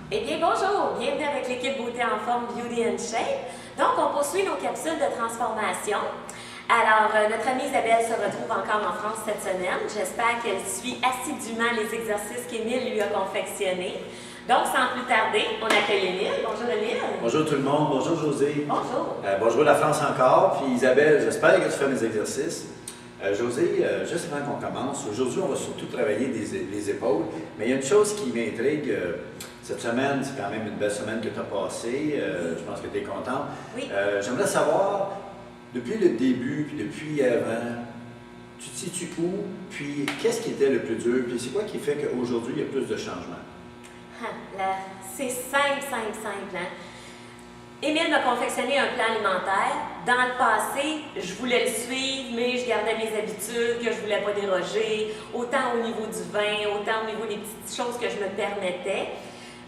Eh bien, bonjour! Bienvenue avec l'équipe Beauté en forme Beauty and Shape. Donc, on poursuit nos capsules de transformation. Alors, notre amie Isabelle se retrouve encore en France cette semaine. J'espère qu'elle suit assidûment les exercices qu'Émile lui a confectionnés. Donc, sans plus tarder, on accueille Émile. Bonjour Émile. Bonjour tout le monde. Bonjour José. Bonjour. Bonjour la France encore. Puis Isabelle, j'espère que tu fais mes exercices. José, juste avant qu'on commence, aujourd'hui, on va surtout travailler les épaules. Mais il y a une chose qui m'intrigue. Cette semaine, c'est quand même une belle semaine que tu as passée. Je pense que tu es contente. Oui. J'aimerais savoir, depuis le début, puis depuis avant, tu te situes où? Puis qu'est-ce qui était le plus dur? Puis c'est quoi qui fait qu'aujourd'hui, il y a plus de changements? C'est simple. Hein? Émile m'a confectionné un plan alimentaire. Dans le passé, je voulais le suivre, mais je gardais mes habitudes, que je ne voulais pas déroger, autant au niveau du vin, autant au niveau des petites choses que je me permettais.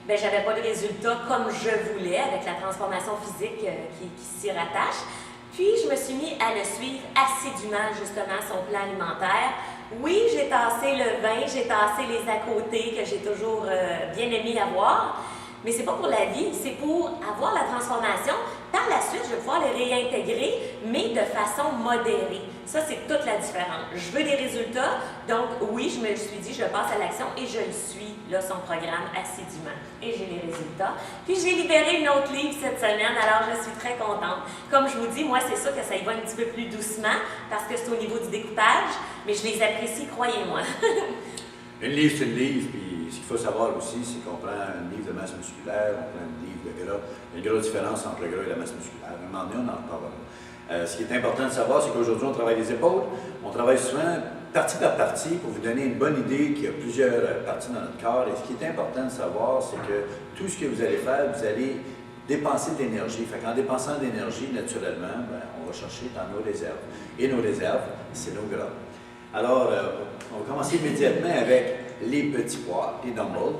Bien, je n'avais pas de résultats comme je voulais avec la transformation physique qui s'y rattache. Puis, je me suis mis à le suivre assidûment, justement, son plan alimentaire. Oui, j'ai tassé le vin, j'ai tassé les à côté que j'ai toujours bien aimé avoir. Mais c'est pas pour la vie, c'est pour avoir la transformation. Par la suite, je vais pouvoir les réintégrer, mais de façon modérée. Ça, c'est toute la différence. Je veux des résultats, donc oui, je me suis dit, je passe à l'action et je le suis, là, son programme assidûment. Et j'ai les résultats. Puis j'ai libéré une autre livre cette semaine, alors je suis très contente. Comme je vous dis, moi, c'est sûr que ça y va un petit peu plus doucement, parce que c'est au niveau du découpage, mais je les apprécie, croyez-moi. Une livre, c'est une livre, puis ce qu'il faut savoir aussi, c'est qu'on prend un livre de masse musculaire, on prend un livre de gras. Il y a une grosse différence entre le gras et la masse musculaire. À un moment donné, on en reparlera. Ce qui est important de savoir, c'est qu'aujourd'hui, on travaille les épaules. On travaille souvent partie par partie pour vous donner une bonne idée qu'il y a plusieurs parties dans notre corps. Et ce qui est important de savoir, c'est que tout ce que vous allez faire, vous allez dépenser de l'énergie. Fait qu'en dépensant de l'énergie, naturellement, on va chercher dans nos réserves. Et nos réserves, c'est nos gras. Alors, on va commencer immédiatement avec les petits poids, les dumbbells.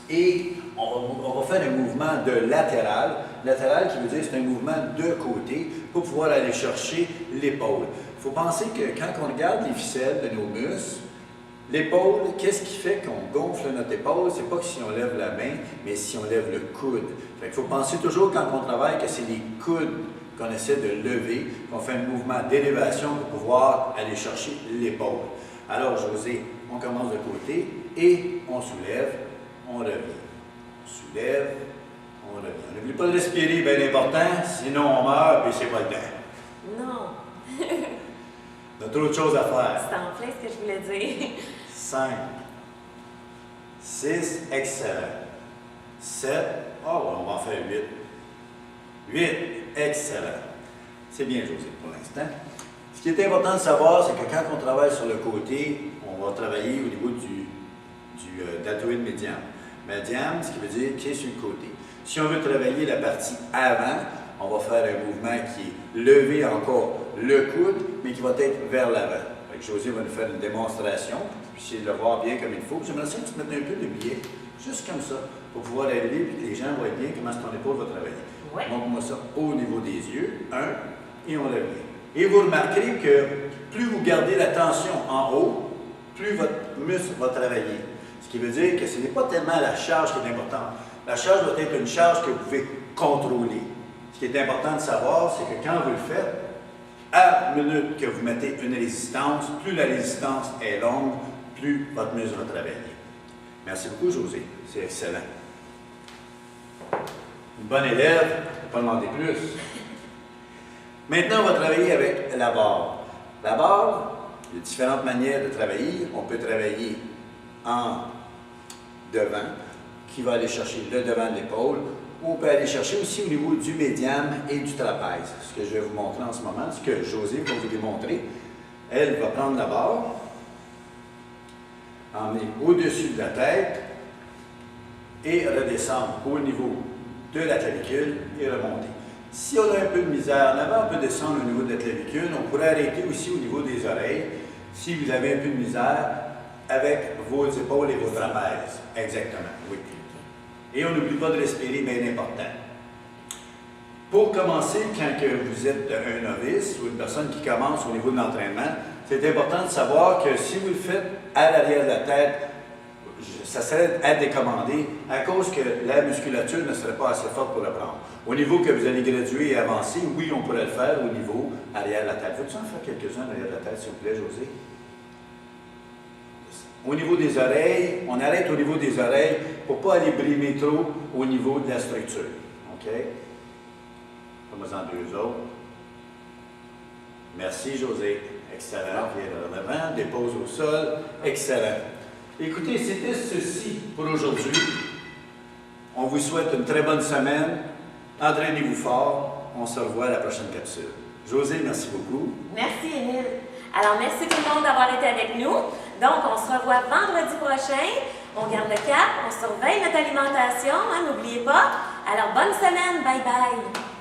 Et on va faire un mouvement de latéral. Latéral qui veut dire c'est un mouvement de côté pour pouvoir aller chercher l'épaule. Il faut penser que quand on regarde les ficelles de nos muscles, l'épaule, qu'est-ce qui fait qu'on gonfle notre épaule? C'est pas que si on lève la main, mais si on lève le coude. Il faut penser toujours quand on travaille que c'est les coudes qu'on essaie de lever, qu'on fait un mouvement d'élévation pour pouvoir aller chercher l'épaule. Alors, José, on commence de côté et on soulève, on revient. On soulève, on revient. On n'oublie pas de respirer, bien important, sinon on meurt et c'est pas le temps. Non. On a trop de choses à faire. C'est en plein ce que je voulais dire. 5, 6, excellent. 7, on va en faire 8. 8, excellent. C'est bien, José, pour l'instant. Ce qui est important de savoir, c'est que quand on travaille sur le côté, on va travailler au niveau du deltoïde médian. Médian, ce qui veut dire qui est sur le côté. Si on veut travailler la partie avant, on va faire un mouvement qui est lever encore le coude, mais qui va être vers l'avant. José va nous faire une démonstration, puis essayer de le voir bien comme il faut. J'aimerais ça que tu mettes un peu de biais, juste comme ça, pour pouvoir élever, puis que les gens voient bien comment ton épaule va travailler. Ouais. Montre-moi ça au niveau des yeux. 1, et on lève bien. Et vous remarquerez que plus vous gardez la tension en haut, plus votre muscle va travailler. Ce qui veut dire que ce n'est pas tellement la charge qui est importante. La charge doit être une charge que vous pouvez contrôler. Ce qui est important de savoir, c'est que quand vous le faites, à la minute que vous mettez une résistance, plus la résistance est longue, plus votre muscle va travailler. Merci beaucoup, José. C'est excellent. Une bonne élève, ne pas demander plus. Maintenant, on va travailler avec la barre. La barre, il y a différentes manières de travailler. On peut travailler en devant, qui va aller chercher le devant de l'épaule, ou on peut aller chercher aussi au niveau du médiane et du trapèze. Ce que je vais vous montrer en ce moment, ce que José va vous démontrer. Elle va prendre la barre, emmener au-dessus de la tête et redescendre au niveau de la clavicule et remonter. Si on a un peu de misère en avant, on peut descendre au niveau de la clavicule. On pourrait arrêter aussi au niveau des oreilles. Si vous avez un peu de misère, avec vos épaules et vos trapèzes. Exactement, oui. Et on n'oublie pas de respirer, bien important. Pour commencer, quand que vous êtes un novice ou une personne qui commence au niveau de l'entraînement, c'est important de savoir que si vous le faites à l'arrière de la tête, ça serait à décommander à cause que la musculature ne serait pas assez forte pour le prendre. Au niveau que vous allez graduer et avancer, oui, on pourrait le faire au niveau arrière de la tête. Veux-tu en faire quelques-uns arrière de la tête, s'il vous plaît, José? Au niveau des oreilles, on arrête au niveau des oreilles pour ne pas aller brimer trop au niveau de la structure. OK? Fais-moi-en deux autres. Merci, José. Excellent. Pied vers l'avant, dépose au sol. Excellent. Écoutez, c'était ceci pour aujourd'hui. On vous souhaite une très bonne semaine. Entraînez-vous fort. On se revoit à la prochaine capsule. José, merci beaucoup. Merci, Émile. Alors, merci tout le monde d'avoir été avec nous. Donc, on se revoit vendredi prochain. On garde le cap, on surveille notre alimentation, hein, n'oubliez pas. Alors, bonne semaine. Bye bye.